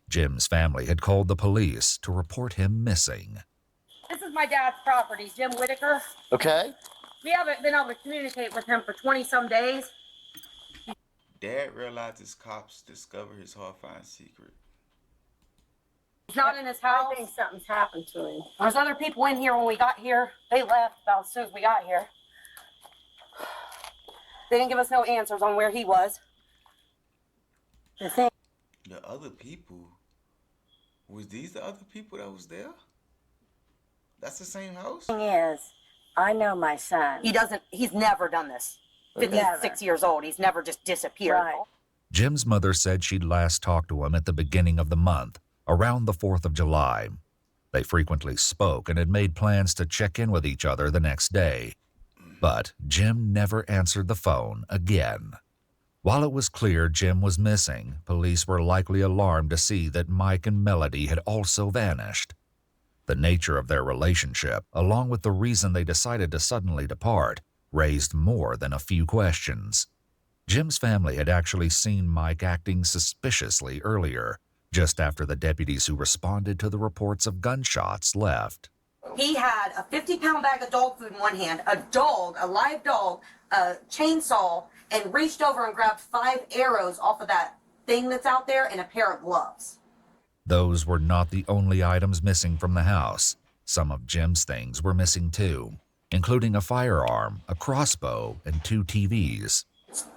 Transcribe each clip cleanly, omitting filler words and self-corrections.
Jim's family had called the police to report him missing. This is my dad's property, Jim Whitaker. Okay. We haven't been able to communicate with him for 20-some days. Dad realizes cops discover his horrifying secret. He's not in his house. I think something's happened to him. There's other people in here when we got here. They left about as soon as we got here. They didn't give us no answers on where he was. The other people? Was these the other people that was there? That's the same house? The thing is, I know my son. He's never done this. 56 years old. He's never just disappeared. Right. Jim's mother said she'd last talked to him at the beginning of the month, around the 4th of July. They frequently spoke and had made plans to check in with each other the next day. But Jim never answered the phone again. While it was clear Jim was missing, police were likely alarmed to see that Mike and Melody had also vanished. The nature of their relationship, along with the reason they decided to suddenly depart, raised more than a few questions. Jim's family had actually seen Mike acting suspiciously earlier, just after the deputies who responded to the reports of gunshots left. He had a 50-pound bag of dog food in one hand, a live dog, a chainsaw, and reached over and grabbed 5 arrows off of that thing that's out there and a pair of gloves. Those were not the only items missing from the house. Some of Jim's things were missing too, including a firearm, a crossbow, and 2 TVs.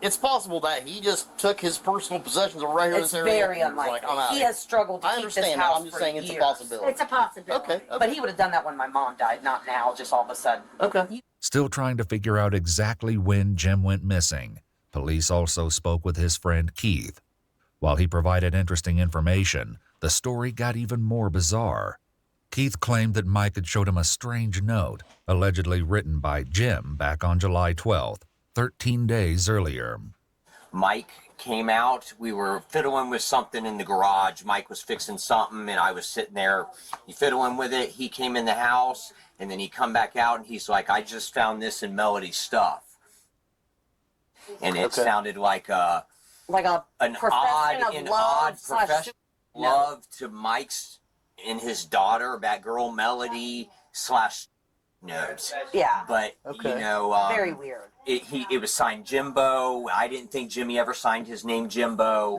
It's possible that he just took his personal possessions right here in this area. It's very unlikely. He has struggled to keep this house for years. I understand that. I'm just saying it's a possibility. It's a possibility. Okay. But he would have done that when my mom died, not now, just all of a sudden. Okay. Still trying to figure out exactly when Jim went missing, police also spoke with his friend Keith. While he provided interesting information, the story got even more bizarre. Keith claimed that Mike had showed him a strange note, allegedly written by Jim back on July 12th, 13 days earlier. Mike came out. We were fiddling with something in the garage. Mike was fixing something, and I was sitting there fiddling with it. He came in the house, and then he come back out, and he's like, I just found this in Melody's stuff. And it sounded like an odd profession of love to Mike's and his daughter, that girl Melody / Nubs. Yeah. But, very weird. It was signed Jimbo. I didn't think Jimmy ever signed his name Jimbo,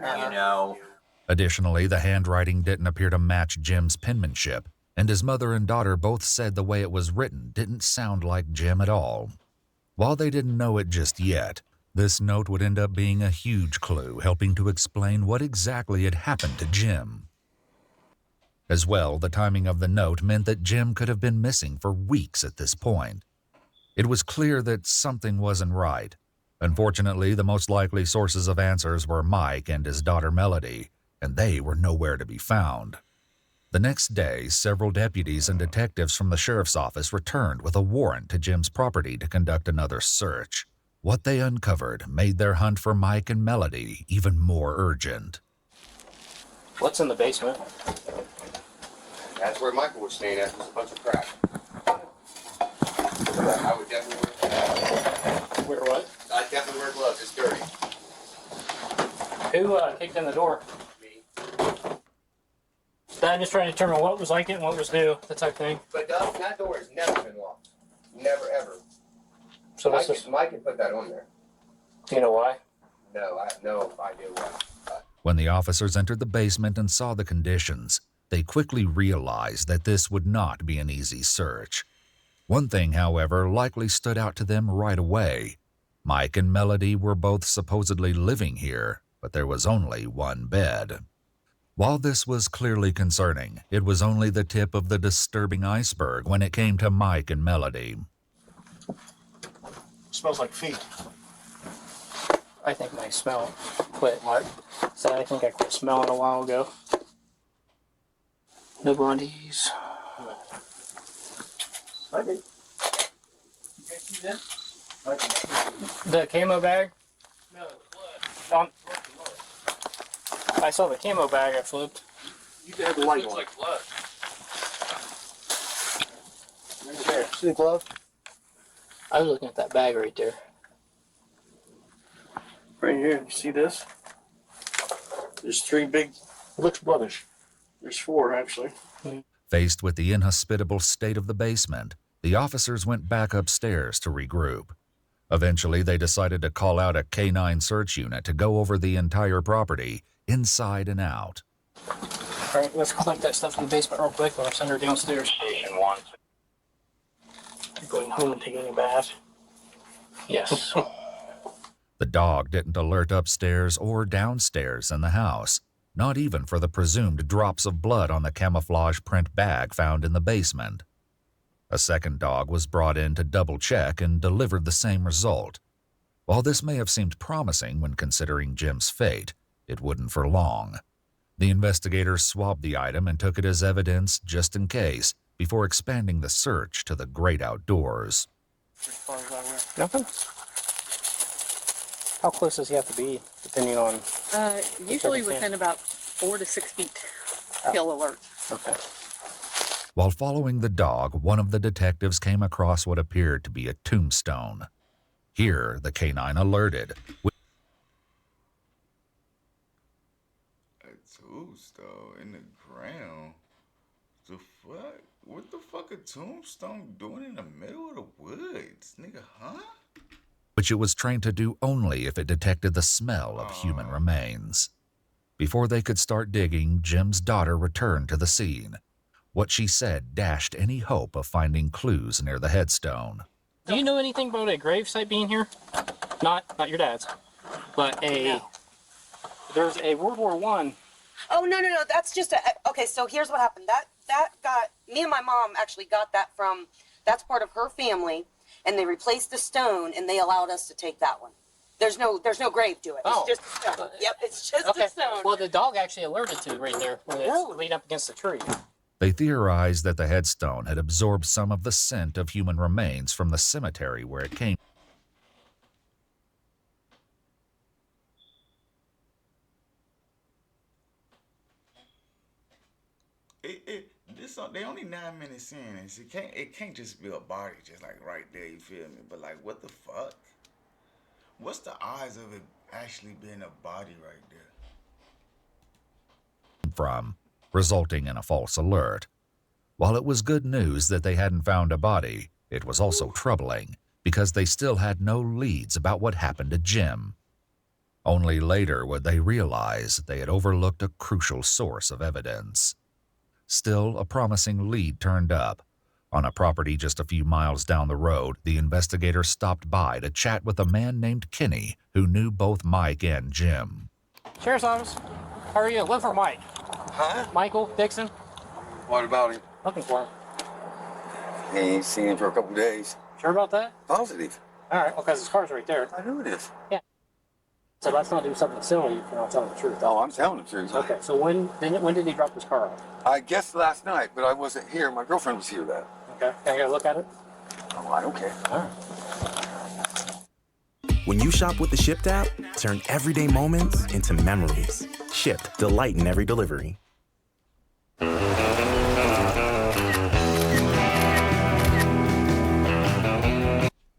Additionally, the handwriting didn't appear to match Jim's penmanship, and his mother and daughter both said the way it was written didn't sound like Jim at all. While they didn't know it just yet, this note would end up being a huge clue helping to explain what exactly had happened to Jim. As well, the timing of the note meant that Jim could have been missing for weeks at this point. It was clear that something wasn't right. Unfortunately, the most likely sources of answers were Mike and his daughter Melody, and they were nowhere to be found. The next day, several deputies and detectives from the sheriff's office returned with a warrant to Jim's property to conduct another search. What they uncovered made their hunt for Mike and Melody even more urgent. What's in the basement? That's where Michael was staying at. There's a bunch of crap. I would definitely Wear what? I definitely wear gloves. It's dirty. Who kicked in the door? Me. I'm just trying to determine what was like it and what was new, that type of thing. But that door has never been locked. Never, ever. So Mike can put that on there. Do you know why? No, I have no idea why. When the officers entered the basement and saw the conditions, they quickly realized that this would not be an easy search. One thing, however, likely stood out to them right away. Mike and Melody were both supposedly living here, but there was only one bed. While this was clearly concerning, it was only the tip of the disturbing iceberg when it came to Mike and Melody. Smells like feet. I think my smell quit. What? So I think I quit smelling a while ago. No blondies. I did. The camo bag? No, blood. I saw the camo bag I flipped. You had the light on. Like blood. There. See the glove? I was looking at that bag right there. Right here, you see this? There's 3 big... It looks bloodish. There's 4, actually. Faced with the inhospitable state of the basement, the officers went back upstairs to regroup. Eventually, they decided to call out a K-9 search unit to go over the entire property, inside and out. All right, let's collect that stuff in the basement real quick, or I'll send her downstairs. Station 1. You're going home and taking a bath. Yes. The dog didn't alert upstairs or downstairs in the house, not even for the presumed drops of blood on the camouflage print bag found in the basement. A second dog was brought in to double-check and delivered the same result. While this may have seemed promising when considering Jim's fate, it wouldn't for long. The investigators swabbed the item and took it as evidence just in case, before expanding the search to the great outdoors. Nothing? How close does he have to be, depending on... Usually within about 4 to 6 feet, he'll alert. Okay. While following the dog, one of the detectives came across what appeared to be a tombstone. Here, the K-9 alerted. A tombstone in the ground? The fuck? What the fuck a tombstone doing in the middle of the woods? Nigga, huh? Which it was trained to do only if it detected the smell of human remains. Before they could start digging, Jim's daughter returned to the scene. What she said dashed any hope of finding clues near the headstone. Do you know anything about a gravesite being here? Not your dad's, but there's a World War I. Oh, no. That's just okay, so here's what happened. That got, me and my mom actually got that from, that's part of her family, and they replaced the stone, and they allowed us to take that one. There's no grave to it. Oh. It's just a stone. Yep, it's just Okay. a stone. Well, the dog actually alerted to it right there, when it's leaned up against the tree. They theorized that the headstone had absorbed some of the scent of human remains from the cemetery where it came. They only 9 minutes in, and it can't just be a body just like right there, you feel me? But like, what the fuck? What's the odds of it actually being a body right there? From, resulting in a false alert. While it was good news that they hadn't found a body, it was also troubling because they still had no leads about what happened to Jim. Only later would they realize they had overlooked a crucial source of evidence. Still, a promising lead turned up. On a property just a few miles down the road, the investigator stopped by to chat with a man named Kenny who knew both Mike and Jim. Sheriff's Office, how are you? Look for Mike. Huh? Michael Dixon. What about him? Looking for him. He ain't seen him for a couple days. Sure about that? Positive. All right, well, because his car's right there. I know it is. So let's not do something silly if you're not telling the truth. Oh, I'm telling the truth. Okay, so when did he drop his car off? I guess last night, but I wasn't here. My girlfriend was here then. Okay, can I get a look at it? Oh, I don't care. All right. When you shop with the Shipped app, turn everyday moments into memories. Shipped, delight in every delivery.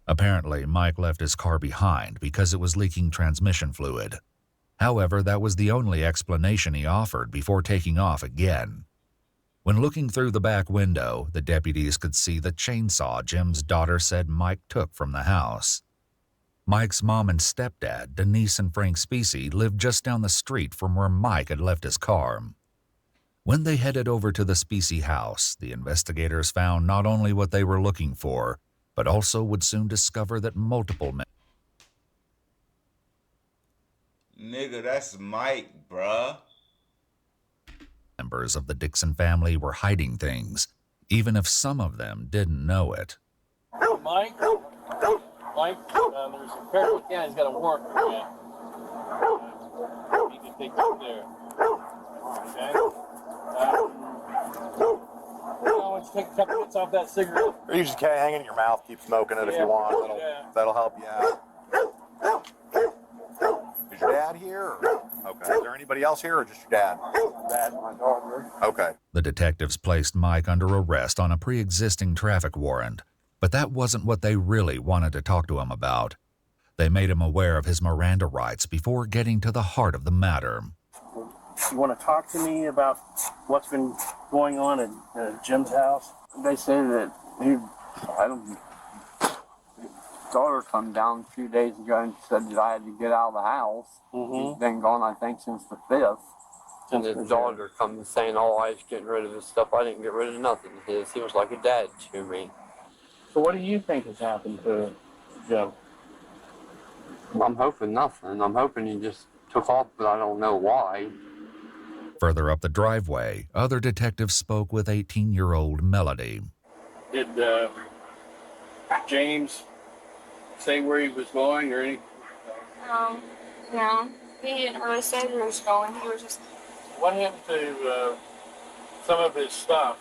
Apparently, Mike left his car behind because it was leaking transmission fluid. However, that was the only explanation he offered before taking off again. When looking through the back window, the deputies could see the chainsaw Jim's daughter said Mike took from the house. Mike's mom and stepdad, Denise and Frank Specie, lived just down the street from where Mike had left his car. When they headed over to the Specie house, the investigators found not only what they were looking for, but also would soon discover that multiple men. Nigga, that's Mike, bruh. Members of the Dixon family were hiding things, even if some of them didn't know it. Mike? Mike? There's a pair. Yeah, he's got a warrant for you. You can take that there. Okay? Why don't you take a couple hits off that cigarette? Or you just hang it in your mouth, keep smoking it if you want. That'll help you out. Is your dad here? Or? Okay. Is there anybody else here or just your dad? Dad, my daughter. Okay. The detectives placed Mike under arrest on a pre-existing traffic warrant, but that wasn't what they really wanted to talk to him about. They made him aware of his Miranda rights before getting to the heart of the matter. You want to talk to me about what's been going on at Jim's house? They say that his daughter come down a few days ago and said that I had to get out of the house. He's been gone, I think, since the 5th. And his daughter comes saying, oh, I was getting rid of his stuff. I didn't get rid of nothing of his. He was like a dad to me. So what do you think has happened to Jim? I'm hoping nothing. I'm hoping he just took off, but I don't know why. Further up the driveway, other detectives spoke with 18-year-old Melody. Did James say where he was going or anything? No. He didn't really say where he was going. He was just... What happened to some of his stuff?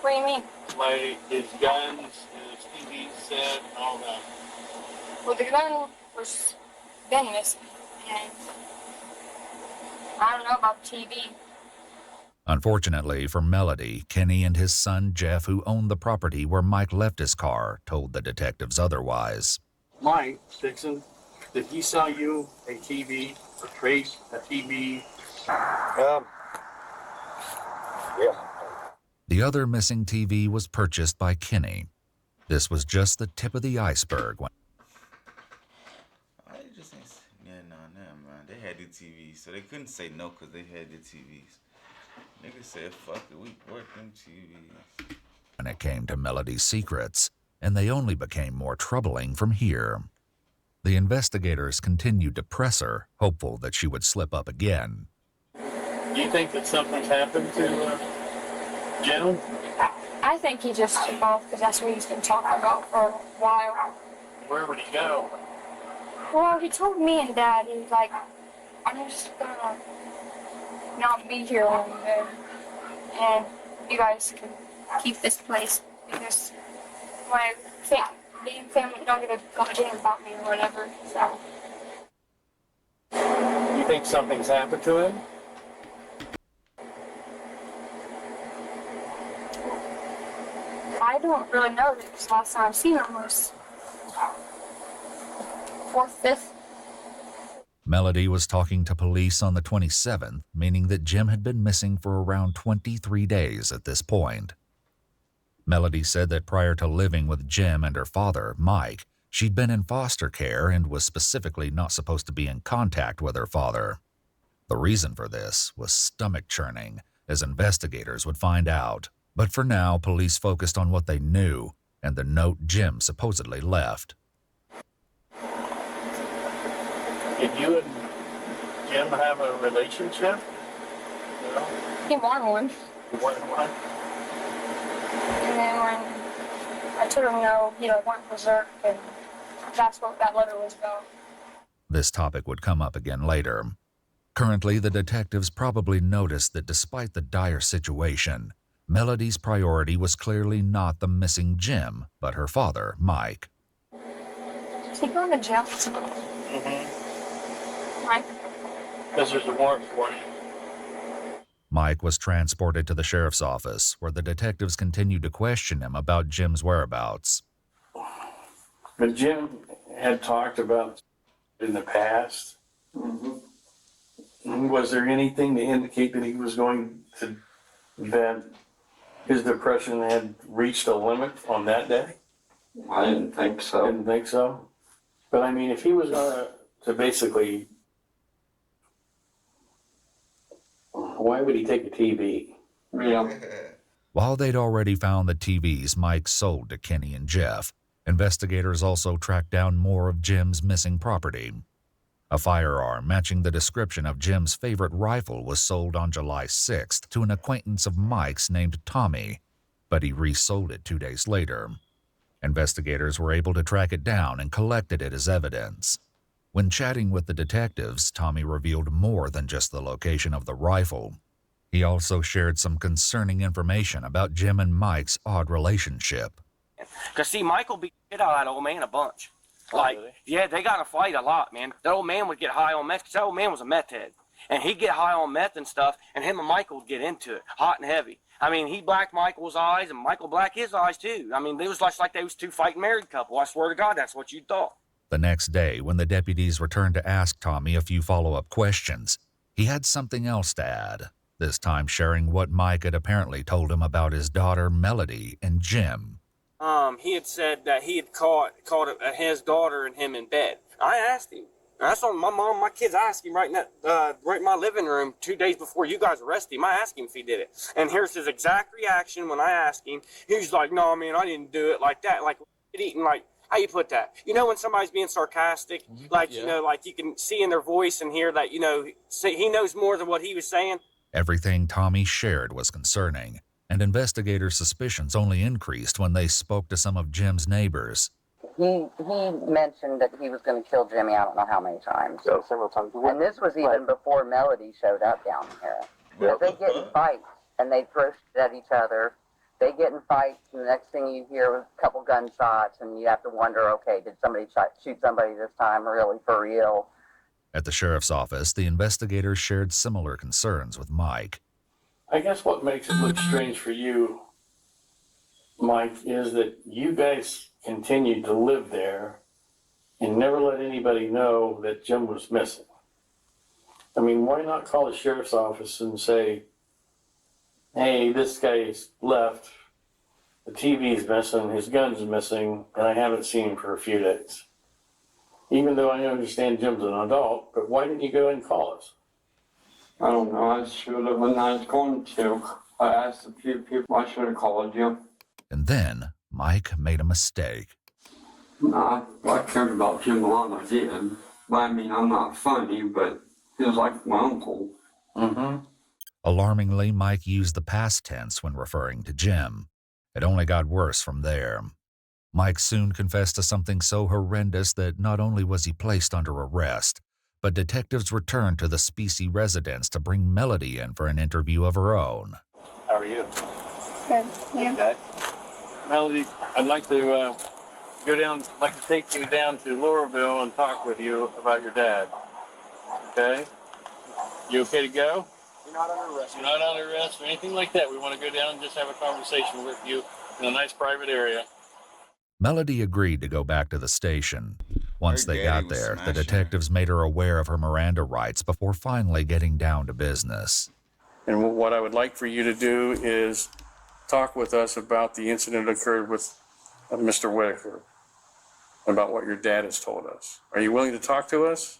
What do you mean? Like his guns, his TV set, and all that. Well, the gun was been missing, and I don't know about the TV. Unfortunately for Melody, Kenny and his son Jeff, who owned the property where Mike left his car, told the detectives otherwise. Mike Dixon, did he sell you a TV, or Trace a TV? Yeah. The other missing TV was purchased by Kenny. This was just the tip of the iceberg. Man. They had the TVs, so they couldn't say no because they had the TVs. Niggas said, fuck it, we work them TVs. When it came to Melody's secrets, and they only became more troubling from here. The investigators continued to press her, hopeful that she would slip up again. Do you think that something's happened to Jim? I think he just took off because that's what he's been talking about for a while. Where would he go? Well, he told me and Dad, he was like, I'm just gonna not be here when I'm there. And you guys can keep this place because my family don't give a goddamn about me or whatever, so. You think something's happened to him? I don't really know because last time I've seen him was 4th, 5th. Melody was talking to police on the 27th, meaning that Jim had been missing for around 23 days at this point. Melody said that prior to living with Jim and her father, Mike, she'd been in foster care and was specifically not supposed to be in contact with her father. The reason for this was stomach churning, as investigators would find out. But for now, police focused on what they knew and the note Jim supposedly left. Did you and Jim have a relationship? No? He wanted one. You wanted one? And then when I told him no, he went berserk, and that's what that letter was about. This topic would come up again later. Currently, the detectives probably noticed that despite the dire situation, Melody's priority was clearly not the missing Jim, but her father, Mike. Is he going to jail? Mike? Because there's a warrant for him. Mike was transported to the sheriff's office, where the detectives continued to question him about Jim's whereabouts. But Jim had talked about in the past. Was there anything to indicate that he was going to, that his depression had reached a limit on that day? I didn't think so. Didn't think so? But I mean, if he was to basically, why would he take a TV? Yeah. While they'd already found the TVs Mike sold to Kenny and Jeff, investigators also tracked down more of Jim's missing property. A firearm matching the description of Jim's favorite rifle was sold on July 6th to an acquaintance of Mike's named Tommy, but he resold it 2 days later. Investigators were able to track it down and collected it as evidence. When chatting with the detectives, Tommy revealed more than just the location of the rifle. He also shared some concerning information about Jim and Mike's odd relationship. Because, see, Michael beat the shit out of that old man a bunch. Like, yeah, they got to fight a lot, man. That old man would get high on meth, because that old man was a meth head. And he'd get high on meth and stuff, and him and Michael would get into it, hot and heavy. I mean, he blacked Michael's eyes, and Michael blacked his eyes, too. I mean, it was like they was two fighting married couple. I swear to God, that's what you thought. The next day, when the deputies returned to ask Tommy a few follow-up questions, He had something else to add, this time sharing what Mike had apparently told him about his daughter Melody and Jim. He had said that he had caught his daughter and him in bed. I asked him. I saw my kids asked him right in my living room 2 days before you guys arrested him. I asked him if he did it. And here's his exact reaction when I asked him. He was like, no, man, I didn't do it like that. Like, eating, like, how you put that? You know when somebody's being sarcastic? Like, you know, like you can see in their voice and hear that, you know, he knows more than what he was saying. Everything Tommy shared was concerning, and investigators' suspicions only increased when they spoke to some of Jim's neighbors. He mentioned that he was going to kill Jimmy, I don't know how many times. So several times. And this was even before Melody showed up down here. But they get in fights, and they throw shit at each other. They get in fights, and the next thing you hear was a couple gunshots, and you have to wonder, okay, did somebody shoot somebody this time, really, for real? At the sheriff's office, the investigators shared similar concerns with Mike. I guess what makes it look strange for you, Mike, is that you guys continued to live there and never let anybody know that Jim was missing. I mean, why not call the sheriff's office and say, hey, this guy's left, the TV's missing, his gun's missing, and I haven't seen him for a few days. Even though I understand Jim's an adult, but why didn't you go and call us? I don't know. I should have when I was going to. I asked a few people. I should have called you. And then Mike made a mistake. Nah, I cared about Jim a lot, I did. But I mean, I'm not funny, but he was like my uncle. Mm-hmm. Alarmingly, Mike used the past tense when referring to Jim. It only got worse from there. Mike soon confessed to something so horrendous that not only was he placed under arrest, but detectives returned to the Specie residence to bring Melody in for an interview of her own. How are you? Good. Yeah. Okay. Melody, I'd like to take you down to Laurelville and talk with you about your dad. Okay? You okay to go? You're not under arrest. You're not under arrest or anything like that. We want to go down and just have a conversation with you in a nice private area. Melody agreed to go back to the station. Once they got there, the detectives made her aware of her Miranda rights before finally getting down to business. And what I would like for you to do is talk with us about the incident that occurred with Mr. Whitaker, about what your dad has told us. Are you willing to talk to us?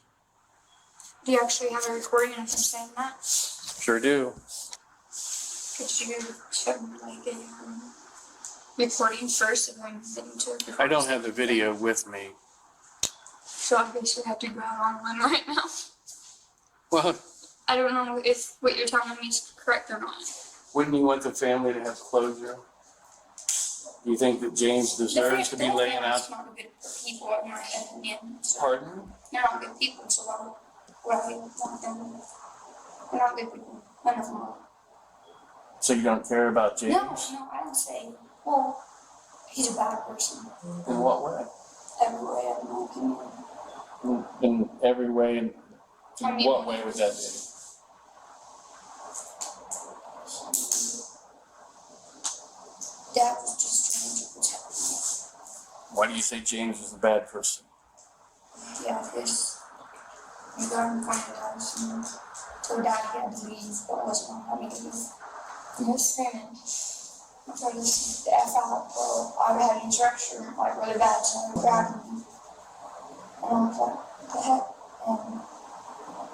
Do you actually have a recording of him saying that? Sure do. Could you check like a recording first and then get into it? I don't have the video with me. So I basically have to go out on one right now. Well, I don't know if what you're telling me is correct or not. wouldn't you want the family to have closure? Do you think that James deserves to be laying out? It's not good people, in my opinion. So Pardon? they're not good people, so why would I want them? They're not good people. I don't know. So you don't care about James? No, I don't say. Well, he's a bad person. In what way? Every way, in my opinion. In every way? In what way would that be? Dad was just trying to protect me. Why do you say James is a bad person? Yeah, because we got him from the house and told Dad he had to leave, but wasn't going to let me leave. He was screaming. I tried to get the F out, bro. I had an instruction, like really bad, so I grabbed him. And I was like, what the heck? And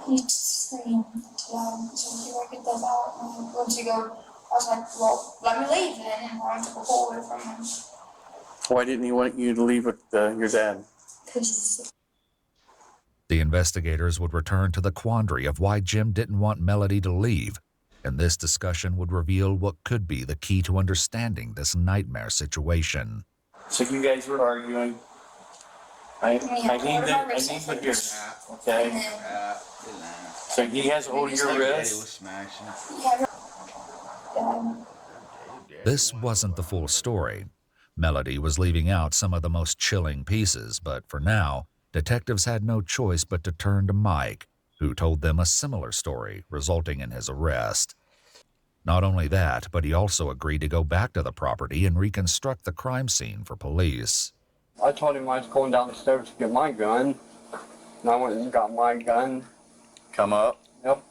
he screamed too loud, so he like, get that out. And once he go, I was like, well, let me leave then. And I took a hold away from him. Why didn't he want you to leave with your dad? Because he's sick. The investigators would return to the quandary of why Jim didn't want Melody to leave, and this discussion would reveal what could be the key to understanding this nightmare situation. So you guys were arguing. I need to hear that, okay? So he has hold of your wrist? This wasn't the full story. Melody was leaving out some of the most chilling pieces, but for now, detectives had no choice but to turn to Mike, who told them a similar story, resulting in his arrest. Not only that, but he also agreed to go back to the property and reconstruct the crime scene for police. I told him I was going down the stairs to get my gun, and I went and got my gun. Come up. Yep.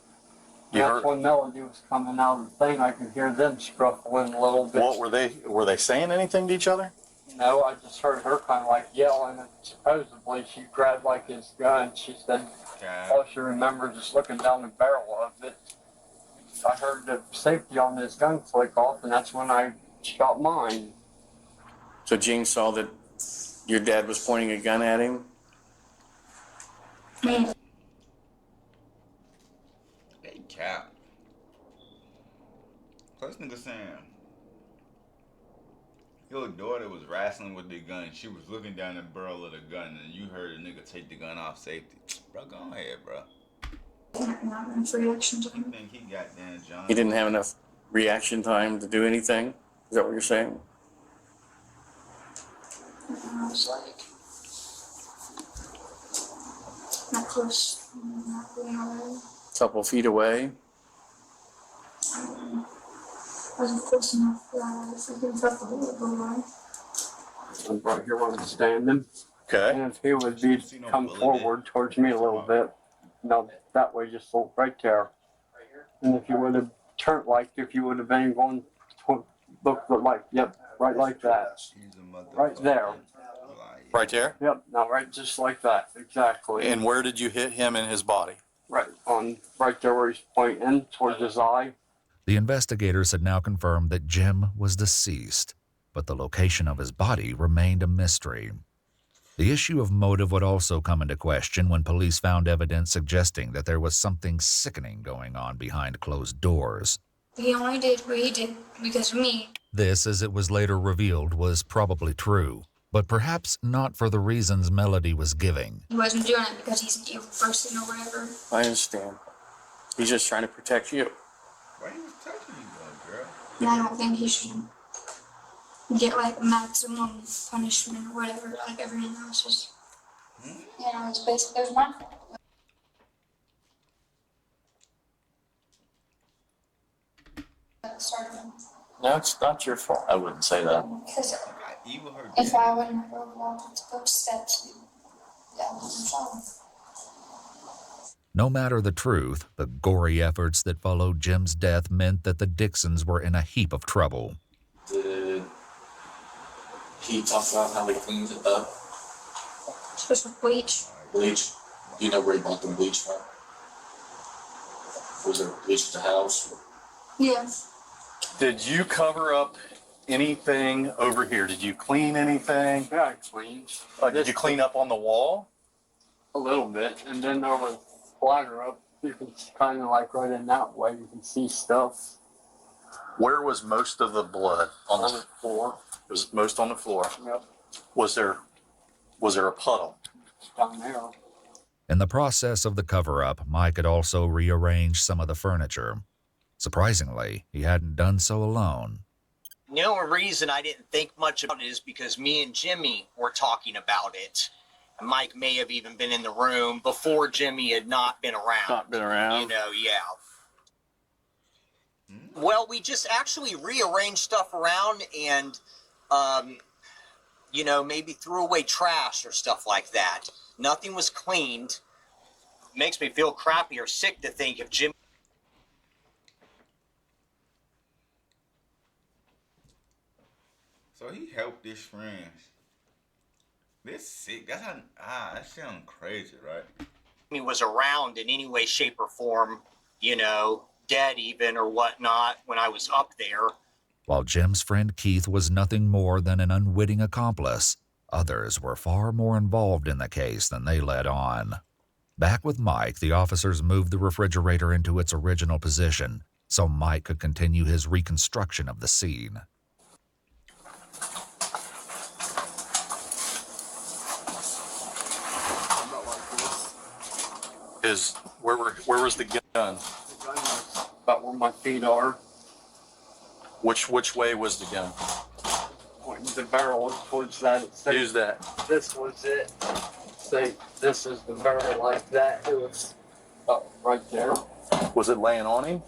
That's when Melody was coming out of the thing. I could hear them scruffling a little bit. What were they saying anything to each other? No, I just heard her kind of like yelling, and supposedly she grabbed like his gun. She said all she remembers is looking down the barrel of it. I heard the safety on this gun click off, and that's when I shot mine. So Gene saw that your dad was pointing a gun at him? Hey, Cap. First nigga saying your daughter was wrestling with the gun. She was looking down the barrel of the gun, and you heard a nigga take the gun off safety. Bro, go ahead, bro. Not enough reaction time. You think he got Dan John? He didn't have enough reaction time to do anything? Is that what you're saying? I was like, not close, not really away. Couple feet away. Wasn't close enough that I was thinking tough a little bit away. I'm right here where I'm standing. Okay. And if he would be come forward towards me a little bit, no, that way, just right there. And if you would have turned like, if you would have been going to look like, yep, right like that. Right there. Right there? Yep, no, right just like that, exactly. And where did you hit him in his body? Right there where he's pointing towards his eye. The investigators had now confirmed that Jim was deceased, but the location of his body remained a mystery. The issue of motive would also come into question when police found evidence suggesting that there was something sickening going on behind closed doors. He only did what he did because of me. This, as it was later revealed, was probably true, but perhaps not for the reasons Melody was giving. He wasn't doing it because he's an evil person or whatever. I understand. He's just trying to protect you. Why you was touching you, though, girl? And I don't think he should get like maximum punishment or whatever, like everyone else is. You know, it's basically, it was my fault. No, it's not your fault. I wouldn't say that. Because if I wouldn't have walked those steps, that wasn't fun. No matter the truth, the gory efforts that followed Jim's death meant that the Dixons were in a heap of trouble. Did he talk about how he cleaned it up? Just with bleach. Bleach? Do you know where he bought the bleach from? Was there bleach at the house? Yeah. Did you cover up anything over here? Did you clean anything? Yeah, I cleaned. Did you clean up on the wall? A little bit, and then there was splatter up. You can kind of like right in that way, you can see stuff. Where was most of the blood? On the floor. It was most on the floor. Yep. Was there a puddle? Down there. In the process of the cover-up, Mike had also rearranged some of the furniture. Surprisingly, he hadn't done so alone. The only reason I didn't think much about it is because me and Jimmy were talking about it. And Mike may have even been in the room before Jimmy had not been around. Not been around? You know, yeah. Well, we just actually rearranged stuff around and, you know, maybe threw away trash or stuff like that. Nothing was cleaned. Makes me feel crappy or sick to think if Jimmy... So he helped his friends. This sick. That's how, that sounds crazy, right? He was around in any way, shape, or form, you know, dead even or whatnot when I was up there. While Jim's friend Keith was nothing more than an unwitting accomplice, others were far more involved in the case than they let on. Back with Mike, the officers moved the refrigerator into its original position so Mike could continue his reconstruction of the scene. Where was the gun? The gun was about where my feet are. Which way was the gun? Pointing the barrel towards that. Use that. This was it. Say, this is the barrel like that. It was right there. Was it laying on him?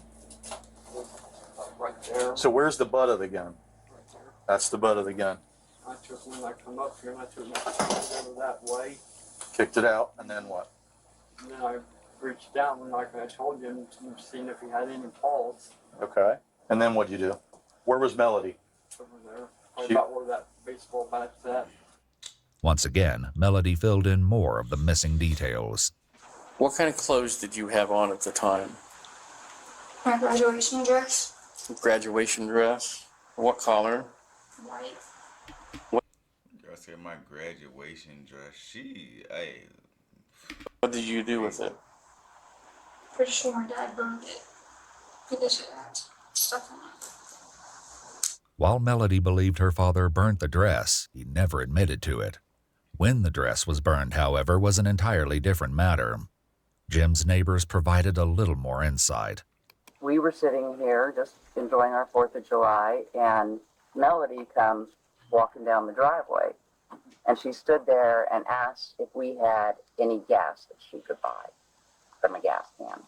Right there. So where's the butt of the gun? Right there. That's the butt of the gun. I took when I come up here and I took my finger over that way. Kicked it out, and then what? And then I reached down and like I told you, and seen if he had any pulse Okay. And then what'd you do? Where was Melody? over there. Probably about where that baseball bat's at. Once again, Melody filled in more of the missing details. What kind of clothes did you have on at the time? My graduation dress, Graduation dress? What color? white. Girl said my graduation dress. Hey. What did you do with it? Pretty sure my dad burned it because it had stuff on it. While Melody believed her father burnt the dress, he never admitted to it. When the dress was burned, however, was an entirely different matter. Jim's neighbors provided a little more insight. We were sitting here just enjoying our 4th of July, and Melody comes walking down the driveway. And she stood there and asked if we had any gas that she could buy from a gas can.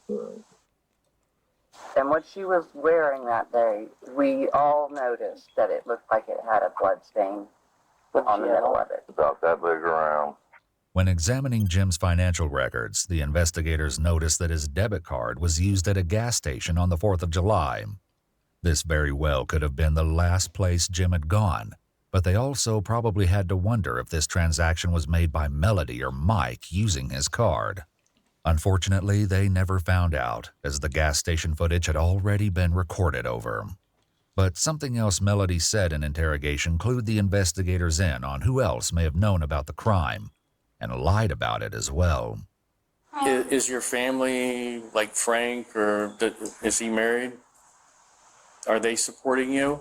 And what she was wearing that day, we all noticed that it looked like it had a blood stain on the middle of it. About that big around. When examining Jim's financial records, the investigators noticed that his debit card was used at a gas station on the 4th of July. This very well could have been the last place Jim had gone, but they also probably had to wonder if this transaction was made by Melody or Mike using his card. Unfortunately, they never found out, as the gas station footage had already been recorded over. But something else Melody said in interrogation clued the investigators in on who else may have known about the crime, and lied about it as well. Is your family like Frank, or is he married? Are they supporting you?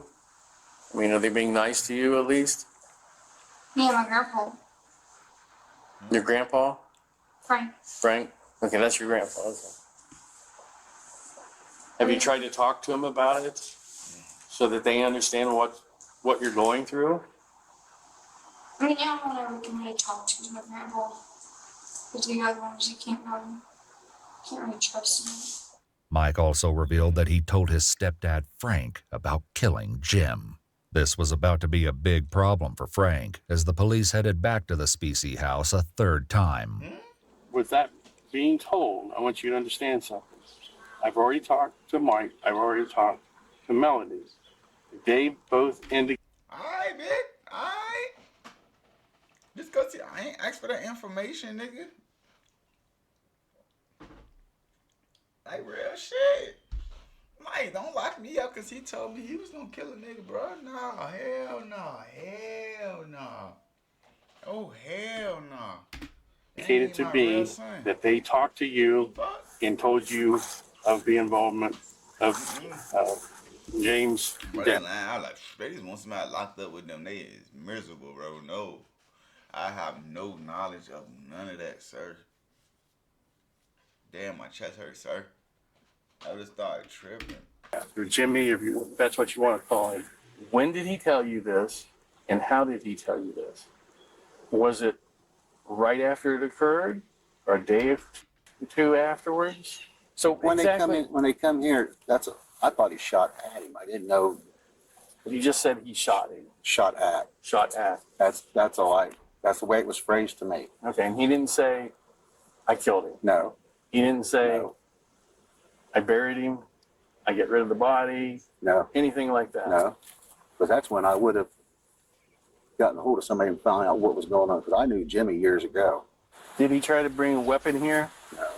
I mean, are they being nice to you at least? Me and my grandpa, Your grandpa? Frank. Frank? Okay, that's your grandpa. Okay. Have you tried to talk to him about it so that they understand what you're going through? I mean, yeah, whenever we can really talk to my grandpa. But the other ones, you can't really trust him. Mike also revealed that he told his stepdad Frank about killing Jim. This was about to be a big problem for Frank, as the police headed back to the Specie house a third time. With that being told, I want you to understand something. I've already talked to Mike. I've already talked to Melody. They both indicated. Alright, bitch. Alright. Just go see. I ain't asked for that information, nigga. Like real shit. Mike, don't lock me up because he told me he was gonna kill a nigga, bro. Nah, hell no. Hell no. Oh, hell no. Indicated to be that they talked to you and told you of the involvement of James' Bro, death. I like, they just want somebody locked up with them. They is miserable, bro. No. I have no knowledge of none of that, sir. Damn, my chest hurts, sir. I just started tripping. Jimmy, if that's what you want to call him. When did he tell you this, and how did he tell you this? Was it right after it occurred, or a day or two afterwards? So when they come here, I thought he shot at him. I didn't know. You just said he shot him. Shot at. That's all. That's the way it was phrased to me. Okay, and he didn't say, "I killed him." No. He didn't say, No. "I buried him. I get rid of the body." No. Anything like that. No. But that's when I would have gotten a hold of somebody and found out what was going on, because I knew Jimmy years ago. Did he try to bring a weapon here? No.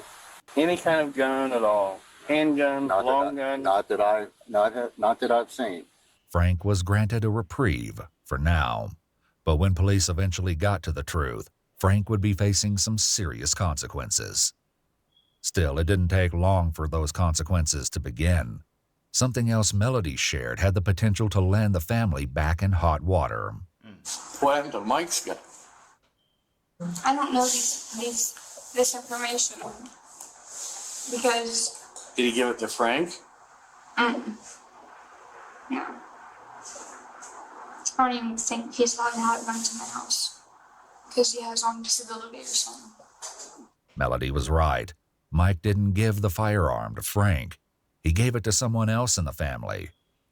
Any kind of gun at all? Handgun, long gun? Not that I've seen. Frank was granted a reprieve for now. But when police eventually got to the truth, Frank would be facing some serious consequences. Still, it didn't take long for those consequences to begin. Something else Melody shared had the potential to land the family back in hot water. What happened to Mike's gun? I don't know this information because. Did he give it to Frank? No. I don't even think he's allowed to have guns in the house because he has on disability or something. Melody was right. Mike didn't give the firearm to Frank. He gave it to someone else in the family.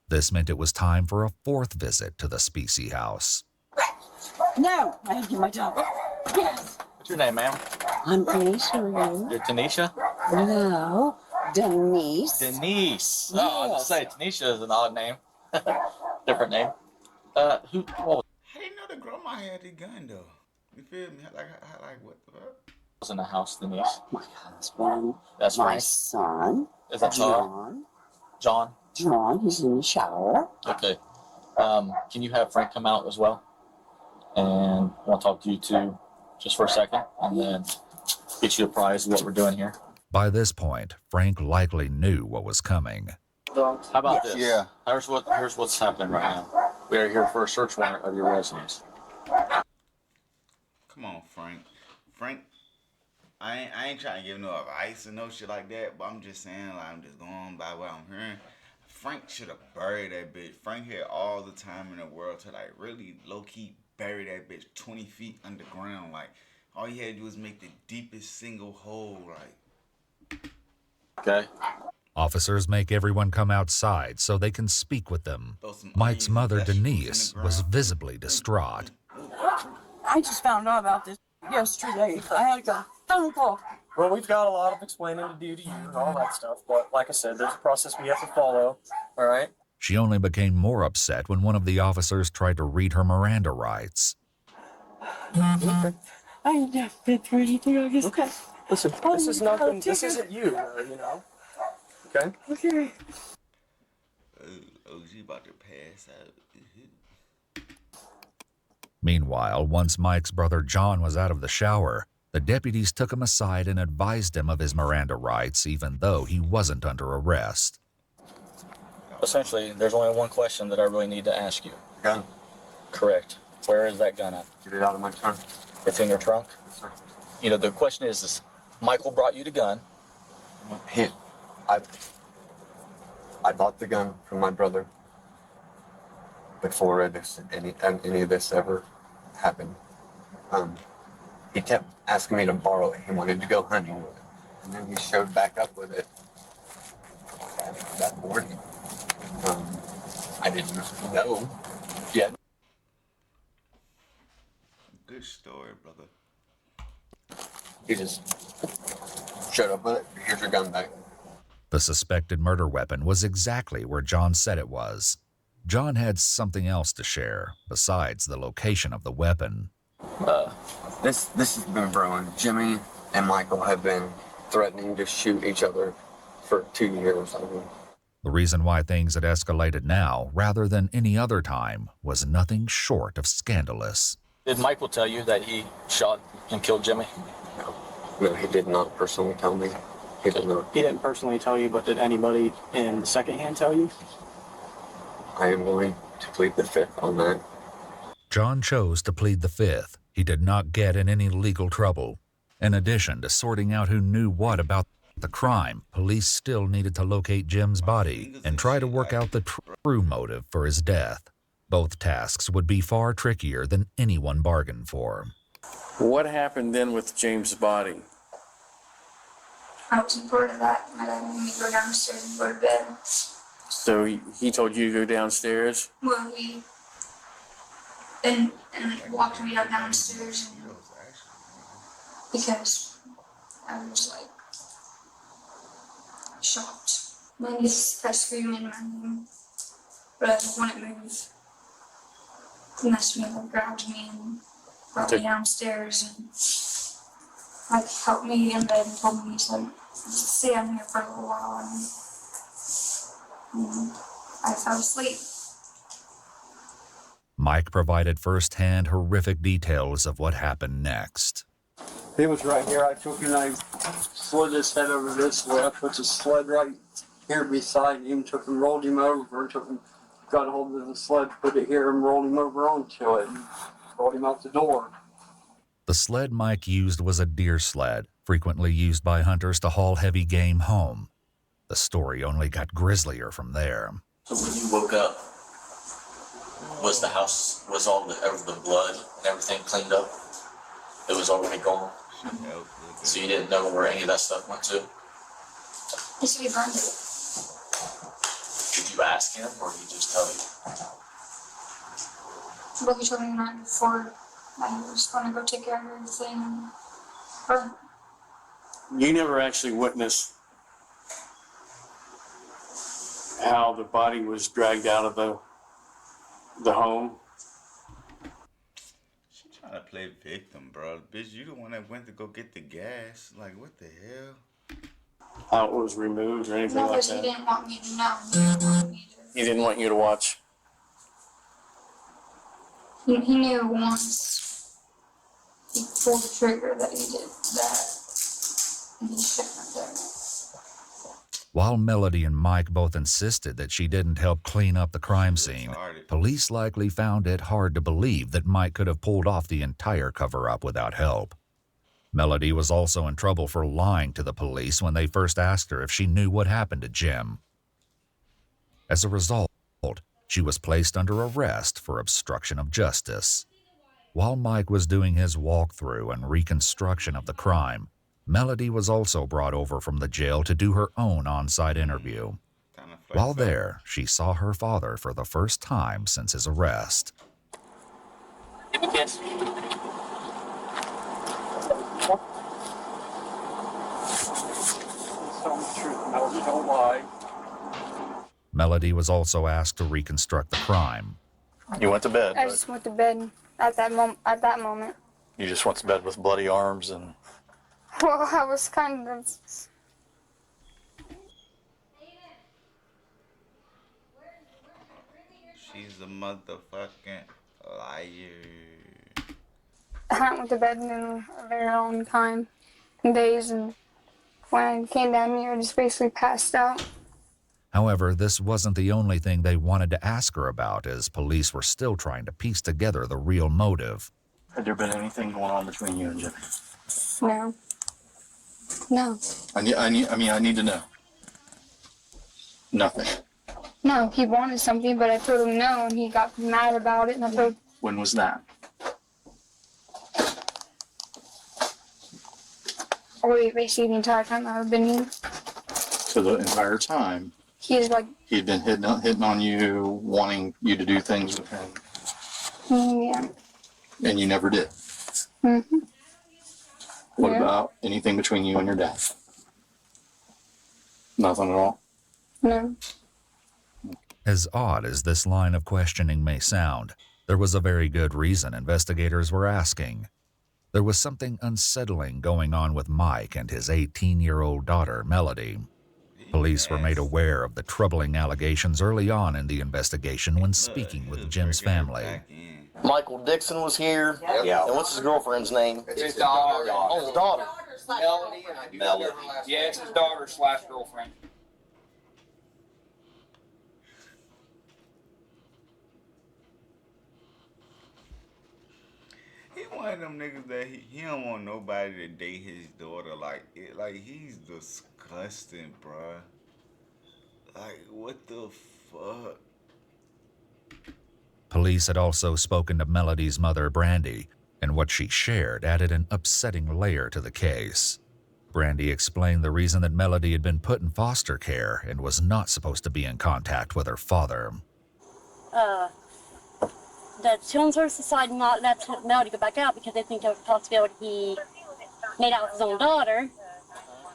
This meant it was time for a fourth visit to the Specie house. No, I had to give my job. Yes. What's your name, ma'am? I'm Tanisha. You're Tanisha? No, Denise. Denise. Oh, I was just saying, Tanisha is an odd name. Different name. What was I didn't know the grandma had the gun though. You feel me? Like what the fuck? was in the house, Denise? My husband. That's my Frank. son. Is that John. John? John, he's in the shower. Okay. Can you have Frank come out as well? And I want to talk to you two just for a second, and then get you apprised of what we're doing here. By this point, Frank likely knew what was coming. How about Yes. this? Yeah. Here's what's happening right now. We are here for a search warrant of your residence. Come on, Frank. Frank, I ain't trying to give no advice or no shit like that, but I'm just saying, like, I'm just going by what I'm hearing. Frank should have buried that bitch. Frank had all the time in the world to, like, really low-key bury that bitch 20 feet underground. Like, all he had to do was make the deepest single hole, like. Okay. Officers make everyone come outside so they can speak with them. Mike's mother, Denise, was visibly distraught. I just found out about this yesterday. I had a phone call. Well, we've got a lot of explaining to do to you and all that stuff, but like I said, there's a process we have to follow, all right? She only became more upset when one of the officers tried to read her Miranda rights. I ain't never been through anything like this. Okay. Listen, this is nothing, this isn't you, you know? Okay? Okay. Oh, she about to pass out. Meanwhile, once Mike's brother John was out of the shower, the deputies took him aside and advised him of his Miranda rights, even though he wasn't under arrest. Essentially, there's only one question that I really need to ask you. Gun. Correct. Where is that gun at? Get it out of my trunk. It's in your trunk? Yes, sir. You know, the question is Michael brought you the gun. I bought the gun from my brother before any of this ever happened. He kept asking me to borrow it. He wanted to go hunting with it. And then he showed back up with it that morning. I didn't know yet. Good story, brother. He just showed up with it. Here's your gun back. The suspected murder weapon was exactly where John said it was. John had something else to share, besides the location of the weapon. This has been brewing. Jimmy and Michael have been threatening to shoot each other for 2 years. The reason why things had escalated now, rather than any other time, was nothing short of scandalous. Did Michael tell you that he shot and killed Jimmy? No, he did not personally tell me. He did not. He didn't personally tell you, but did anybody in the second hand tell you? I am willing to plead the fifth on that. John chose to plead the fifth. He did not get in any legal trouble. In addition to sorting out who knew what about the crime, police still needed to locate Jim's body and try to work out the true motive for his death. Both tasks would be far trickier than anyone bargained for. What happened then with James' body? I wasn't part of that. My dad made me go downstairs and go to bed. So he told you to go downstairs? Well, he and walked me up downstairs because I was like shocked. Then he kept screaming my name, but I wouldn't move. And that's when he grabbed me and brought me downstairs and like helped me in bed and told me, he's like, stay down here for a little while, and I fell asleep. Mike provided first-hand horrific details of what happened next. He was right here. I took and I slid his head over this way. I put the sled right here beside him, took and rolled him over, got a hold of the sled, put it here and rolled him over onto it, and rolled him out the door. The sled Mike used was a deer sled, frequently used by hunters to haul heavy game home. The story only got grislier from there. So when you woke up, was all the blood and everything cleaned up? It was already gone? So you didn't know where any of that stuff went to? He said he burned it. Did you ask him, or did he just tell you? But he told me the night before that he was going to go take care of everything and burn it. You never actually witnessed how the body was dragged out of the home? She trying to play victim, bro. Bitch, you the one that went to go get the gas. Like, what the hell? How it was removed or anything No, like because he that? didn't want me to know. He didn't want me He didn't want you to watch. he knew once he pulled the trigger that he did that. And he shouldn't have done it. While Melody and Mike both insisted that she didn't help clean up the crime scene, police likely found it hard to believe that Mike could have pulled off the entire cover-up without help. Melody was also in trouble for lying to the police when they first asked her if she knew what happened to Jim. As a result, she was placed under arrest for obstruction of justice. While Mike was doing his walkthrough and reconstruction of the crime, Melody was also brought over from the jail to do her own on-site interview. While there, she saw her father for the first time since his arrest. Give me a kiss. Tell me the truth, Melody, don't lie. Melody was also asked to reconstruct the crime. You went to bed. I just went to bed at that moment. You just went to bed with bloody arms and. Well, I was kind of. She's a motherfucking liar. I hadn't went to bed in a very long time, days, and when I came down here, I just basically passed out. However, this wasn't the only thing they wanted to ask her about, as police were still trying to piece together the real motive. Had there been anything going on between you and Jimmy? No. No. I need to know. Nothing. No, he wanted something, but I told him no, and he got mad about it, and I told. When was that? Oh, basically the entire time I've been here. So the entire time, He's like, he'd been hitting on you, wanting you to do things with him, yeah. and you never did. Mm-hmm. What Yeah. about anything between you and your dad? Nothing at all? No. As odd as this line of questioning may sound, there was a very good reason investigators were asking. There was something unsettling going on with Mike and his 18-year-old daughter, Melody. Police were made aware of the troubling allegations early on in the investigation when speaking with Jim's family. Michael Dixon was here. Yeah. And what's his girlfriend's name? It's his daughter. Oh, his daughter. Melody, and I do not know her last name. Yeah, it's his daughter/girlfriend. He one of them niggas that he don't want nobody to date his daughter. Like he's disgusting, bruh. Like, what the fuck? Police had also spoken to Melody's mother, Brandy, and what she shared added an upsetting layer to the case. Brandy explained the reason that Melody had been put in foster care and was not supposed to be in contact with her father. The Children's Services decided not to let Melody go back out because they think there was a possibility he made out with his own daughter.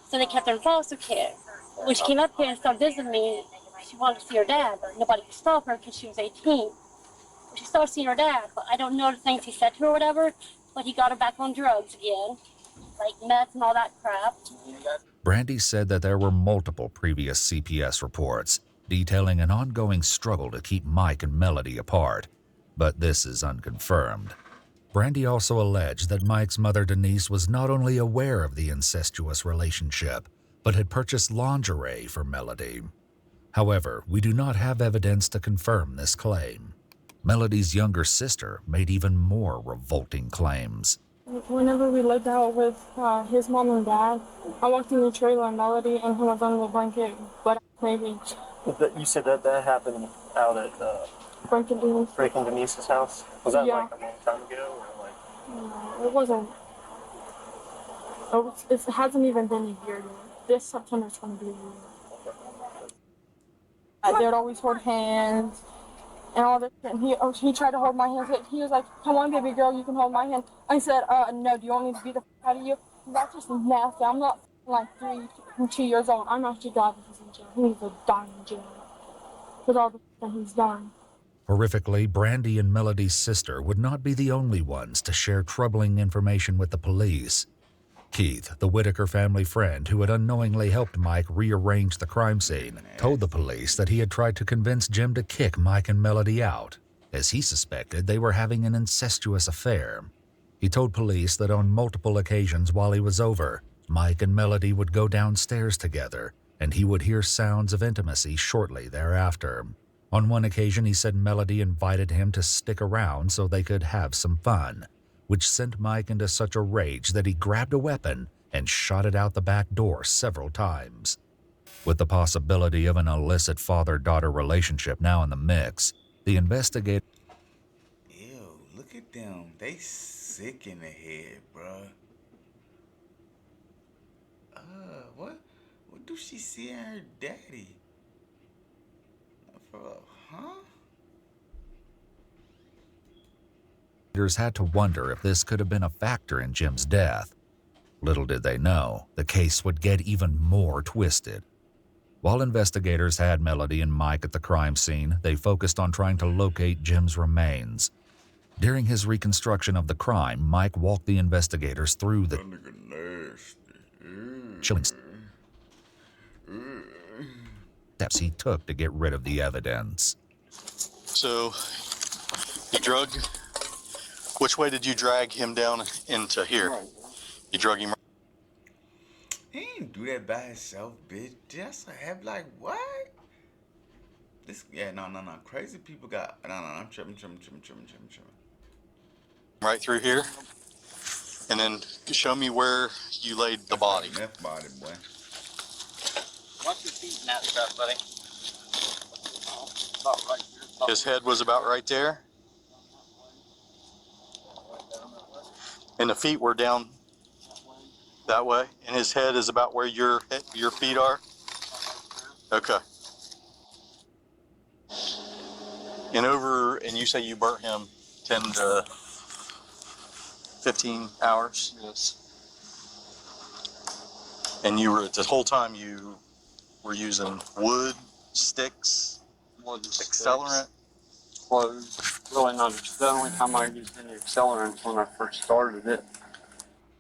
So they kept her in foster care. When she came up here and started visiting me, she wanted to see her dad, but nobody could stop her because she was 18. She started seeing her dad, but I don't know the things he said to her or whatever, but he got her back on drugs again, like meth and all that crap. Brandy said that there were multiple previous CPS reports detailing an ongoing struggle to keep Mike and Melody apart, but this is unconfirmed. Brandy also alleged that Mike's mother, Denise, was not only aware of the incestuous relationship, but had purchased lingerie for Melody. However, we do not have evidence to confirm this claim. Melody's younger sister made even more revolting claims. Whenever we lived out with his mom and dad, I walked in the trailer and Melody and he was under the blanket, but maybe. You said that happened out at Breaking Denise's house? Was that like a long time ago? Or like... No, it wasn't. It hasn't even been a year yet. This September's going to be a year. They would always hold hands and all this. And he tried to hold my hand. He was like, "Come on, baby girl, you can hold my hand." I said, "No, do you want me to beat the f*** out of you?" That's just nasty. I'm not like 2 years old. I'm actually glad he's in jail. He needs to die in jail with all the that he's done. Horrifically, Brandy and Melody's sister would not be the only ones to share troubling information with the police. Keith, the Whitaker family friend who had unknowingly helped Mike rearrange the crime scene, told the police that he had tried to convince Jim to kick Mike and Melody out, as he suspected they were having an incestuous affair. He told police that on multiple occasions while he was over, Mike and Melody would go downstairs together, and he would hear sounds of intimacy shortly thereafter. On one occasion, he said Melody invited him to stick around so they could have some fun, which sent Mike into such a rage that he grabbed a weapon and shot it out the back door several times. With the possibility of an illicit father-daughter relationship now in the mix, the investigator... Ew, look at them. They sick in the head, bruh. What do she see in her daddy? Huh? Had to wonder if this could have been a factor in Jim's death. Little did they know, the case would get even more twisted. While investigators had Melody and Mike at the crime scene, they focused on trying to locate Jim's remains. During his reconstruction of the crime, Mike walked the investigators through the chilling steps he took to get rid of the evidence. So, you drug... Which way did you drag him down into here? You drug him... He didn't do that by himself, bitch. Just have like, what? This, yeah, no. Crazy people got, no, I'm tripping. Right through here? And then show me where you laid the body. That body, boy. Watch your feet in that stuff, buddy. His head was about right there. And the feet were down that way. And his head is about where your feet are. Okay. And you say you burnt him 10 to 15 hours? Yes. And you were, the whole time you were using wood, sticks, accelerant? Was really not the only time I used any accelerants when I first started it.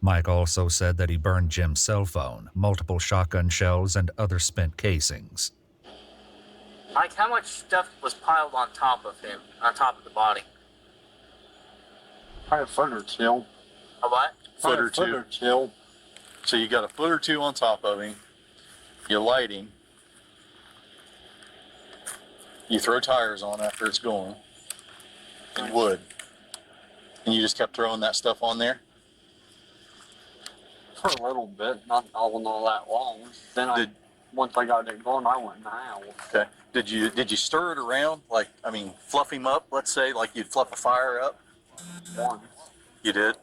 Mike also said that he burned Jim's cell phone, multiple shotgun shells, and other spent casings. Like, how much stuff was piled on top of him, on top of the body? Probably a foot or two. A what? Foot or two. So you got a foot or two on top of him. You light him. You throw tires on after it's going. And wood. And you just kept throwing that stuff on there? For a little bit, not all that long. Then once I got it going, I went in the house. Okay. Did you stir it around? Like, fluff him up, let's say, like you'd fluff a fire up? Once. You did?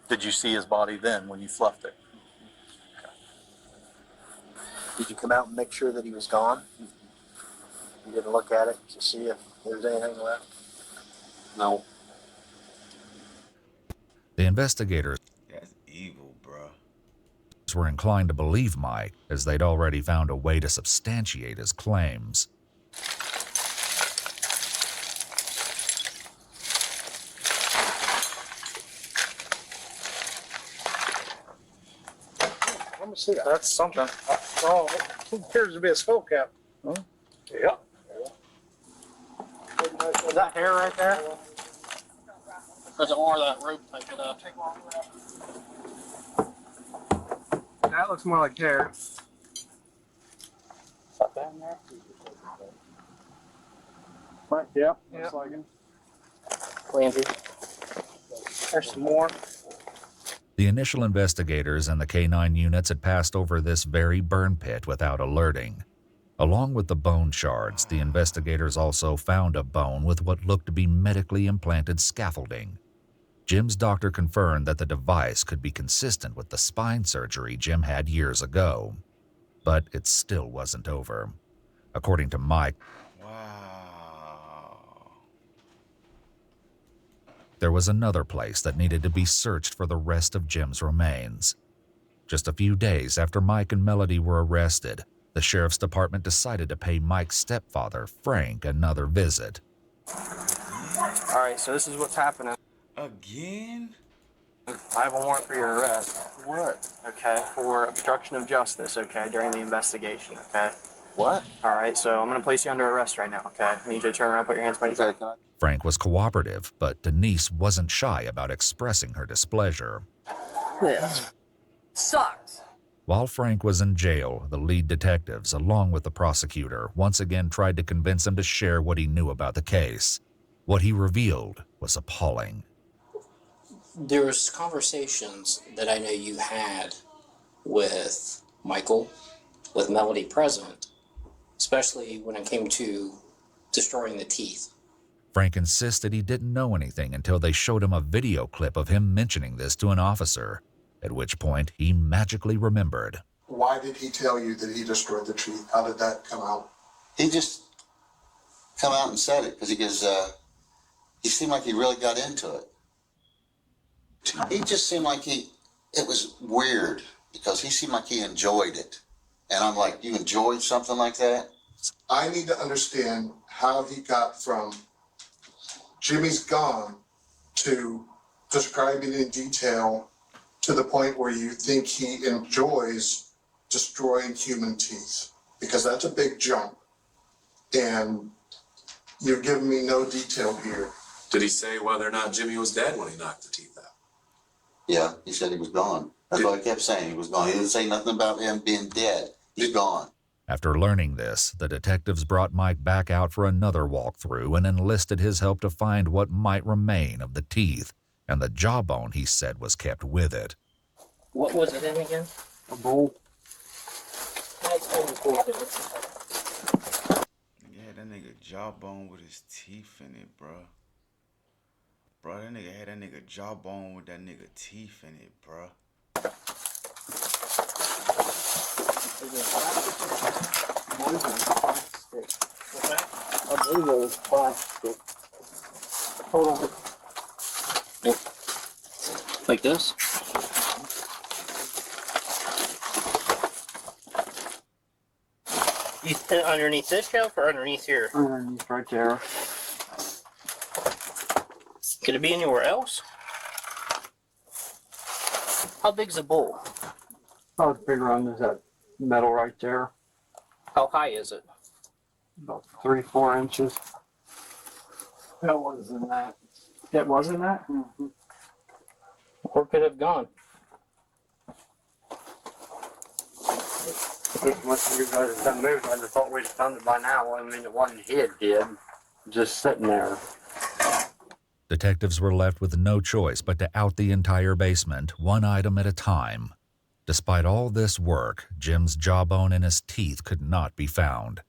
Did you see his body then when you fluffed it? Okay. Did you come out and make sure that he was gone? You didn't look at it to see if there was anything left? No. The investigators That's evil, bro. were inclined to believe Mike, as they'd already found a way to substantiate his claims. Let me see that. That's something. Oh, it appears to be a skull cap. Huh? Yep. Is that hair right there? There's more of that rope type it up. That looks more like hair. Up down there? Right, yep. Looks like it. Landry. There's some more. The initial investigators and the K-9 units had passed over this very burn pit without alerting. Along with the bone shards, the investigators also found a bone with what looked to be medically implanted scaffolding. Jim's doctor confirmed that the device could be consistent with the spine surgery Jim had years ago. But it still wasn't over. According to Mike, there was another place that needed to be searched for the rest of Jim's remains. Just a few days after Mike and Melody were arrested, the sheriff's department decided to pay Mike's stepfather, Frank, another visit. All right, so this is what's happening. Again? I have a warrant for your arrest. What? Okay, for obstruction of justice, okay, during the investigation, okay? What? All right, so I'm going to place you under arrest right now, okay? I need you to turn around, put your hands behind your back. Frank was cooperative, but Denise wasn't shy about expressing her displeasure. This sucks. While Frank was in jail, the lead detectives, along with the prosecutor, once again tried to convince him to share what he knew about the case. What he revealed was appalling. There's conversations that I know you had with Michael, with Melody present, especially when it came to destroying the teeth. Frank insisted he didn't know anything until they showed him a video clip of him mentioning this to an officer, at which point he magically remembered. Why did he tell you that he destroyed the teeth? How did that come out? He just come out and said it because he seemed like he really got into it. He just seemed like it was weird because he seemed like he enjoyed it. And I'm like, you enjoyed something like that? I need to understand how he got from Jimmy's gone to describing in detail to the point where you think he enjoys destroying human teeth, because that's a big jump. And you've given me no detail here. Did he say whether or not Jimmy was dead when he knocked the teeth out? Yeah, he said he was gone. That's what I kept saying. He was gone. He didn't say nothing about him being dead. He's gone. After learning this, the detectives brought Mike back out for another walkthrough and enlisted his help to find what might remain of the teeth and the jawbone he said was kept with it. What was it in again? A bull. Yeah, that nigga jawbone with his teeth in it, bro. Bro, that nigga had that nigga jawbone with that nigga teeth in it, bro. I believe it was plastic. Hold on. Like this? You underneath this shelf or underneath here? Underneath right there. Could it be anywhere else? How big's a bowl? About as big around as that metal right there. How high is it? About 3-4 inches. That wasn't that. That wasn't that? Mm-hmm. Where could it have gone? Once you guys have done moving, I just thought we'd found it by now. I mean, it wasn't hid, did. Just sitting there. Detectives were left with no choice but to out the entire basement, one item at a time. Despite all this work, Jim's jawbone and his teeth could not be found.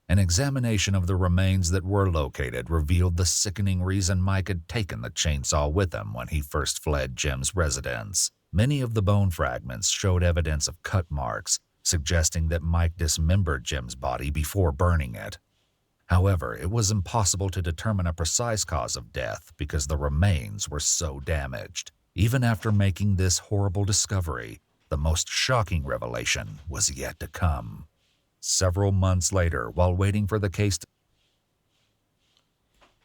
An examination of the remains that were located revealed the sickening reason Mike had taken the chainsaw with him when he first fled Jim's residence. Many of the bone fragments showed evidence of cut marks, suggesting that Mike dismembered Jim's body before burning it. However, it was impossible to determine a precise cause of death because the remains were so damaged. Even after making this horrible discovery, the most shocking revelation was yet to come. Several months later, while waiting for the case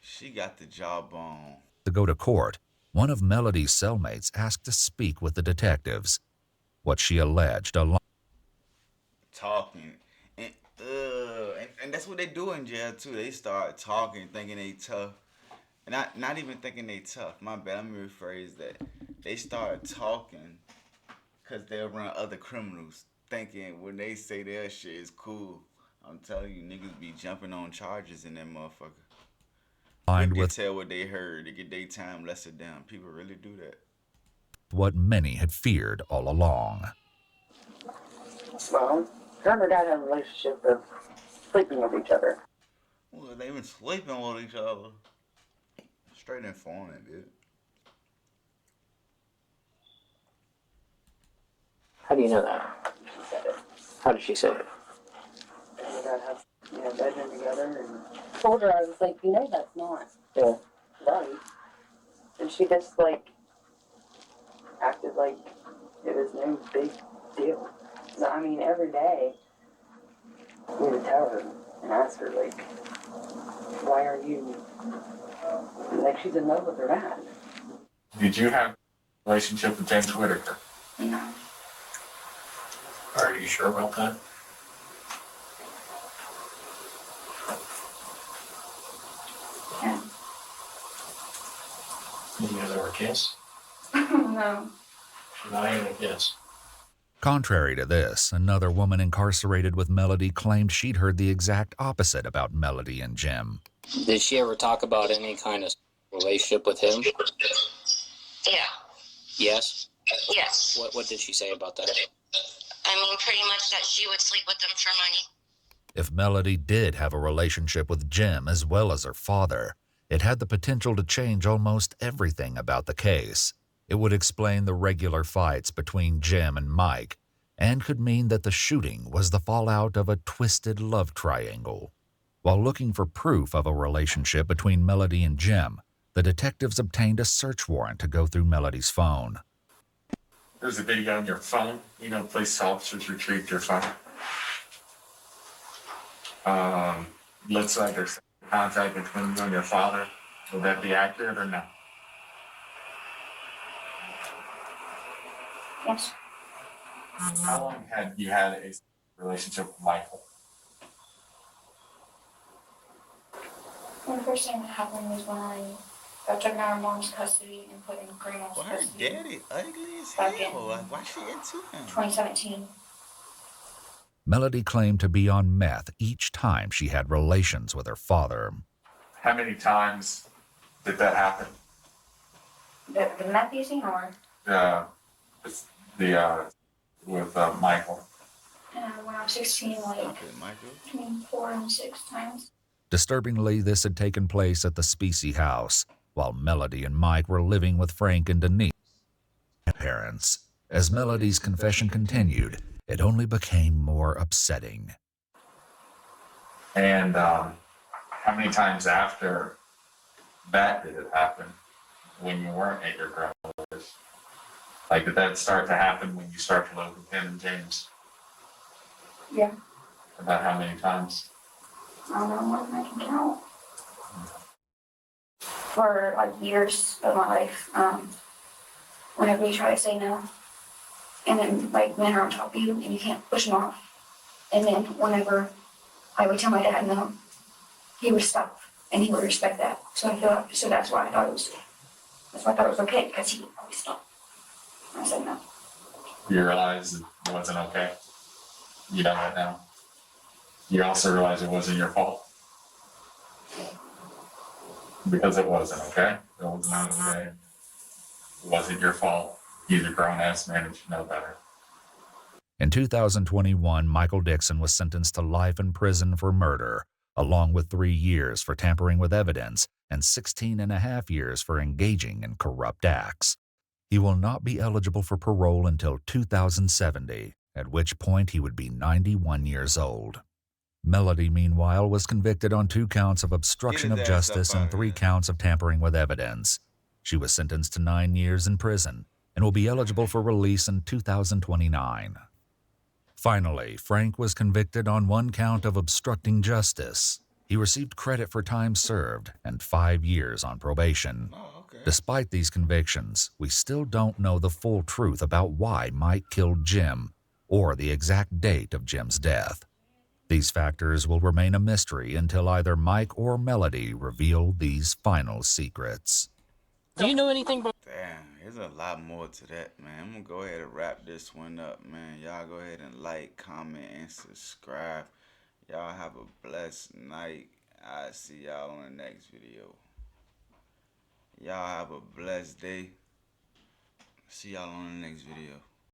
She got the jawbone. to go to court, one of Melody's cellmates asked to speak with the detectives. What she alleged, along Talking. And that's what they do in jail too. They start talking, thinking they tough. And not even thinking they tough. My bad, let me rephrase that. They start talking because they'll run other criminals, thinking when they say their shit is cool. I'm telling you, niggas be jumping on charges in that motherfucker. Lined They with tell what they heard. They get their time lesser down. People really do that. what many had feared all along. Well, her and her dad had a relationship of sleeping with each other. Well, they been sleeping with each other. Straight informant, dude. How do you know that? She said it. How did she say it? Her and her dad had a bedroom together, and told her, I was like, you know that's not right. And she just, like, acted like it was no big deal. So, I mean, every day we would tell her and ask her, like, why are you, like, she's in love with her dad. Did you have a relationship with James Whitaker? No. Are you sure about that? Yeah. Did you guys ever kiss? No. Not even a kiss. Contrary to this, another woman incarcerated with Melody claimed she'd heard the exact opposite about Melody and Jim. Did she ever talk about any kind of relationship with him? Yeah. Yes? Yes. What did she say about that? I mean, pretty much that she would sleep with them for money. If Melody did have a relationship with Jim as well as her father, it had the potential to change almost everything about the case. It would explain the regular fights between Jim and Mike, and could mean that the shooting was the fallout of a twisted love triangle. While looking for proof of a relationship between Melody and Jim, the detectives obtained a search warrant to go through Melody's phone. There's a video on your phone. You know, police officers retrieved your phone. Looks like there's contact between you and your father. Would that be accurate or no? Yes. How long had you had a relationship with Michael? When the first time it happened was when I got taken out of mom's custody and put in grandma's Well, her custody. daddy ugly as Back hell. in Like, why she into him? 2017. Melody claimed to be on meth each time she had relations with her father. How many times did that happen? The meth using or? With Michael. When I was 16, like between 4 and 6 times. Disturbingly, this had taken place at the Specie house, while Melody and Mike were living with Frank and Denise, parents. As Melody's confession continued, it only became more upsetting. And how many times after that did it happen when you weren't at your grandmother's? Like, did that start to happen when you started to live with him and James? Yeah. About how many times? I don't know more than I can count. For like years of my life, whenever you try to say no, and then like men are on top of you and you can't push them off, and then whenever I would tell my dad no, he would stop and he would respect that. So that's why I thought it was okay, because he would always stop. I said no. You realize it wasn't okay? You know that now? You also realize it wasn't your fault? Because it wasn't, okay? It was not okay. It wasn't your fault. He's a grown-ass man and you know better. In 2021, Michael Dixon was sentenced to life in prison for murder, along with 3 years for tampering with evidence and 16 and a half years for engaging in corrupt acts. He will not be eligible for parole until 2070, at which point he would be 91 years old. Melody, meanwhile, was convicted on 2 counts of obstruction of justice and 3 counts of tampering with evidence. She was sentenced to 9 years in prison and will be eligible for release in 2029. Finally, Frank was convicted on 1 count of obstructing justice. He received credit for time served and 5 years on probation. Despite these convictions, we still don't know the full truth about why Mike killed Jim or the exact date of Jim's death. These factors will remain a mystery until either Mike or Melody reveal these final secrets. Do you know anything about... Damn, there's a lot more to that, man. I'm gonna go ahead and wrap this one up, man. Y'all go ahead and like, comment, and subscribe. Y'all have a blessed night. I'll see y'all on the next video. Y'all have a blessed day. See y'all on the next video.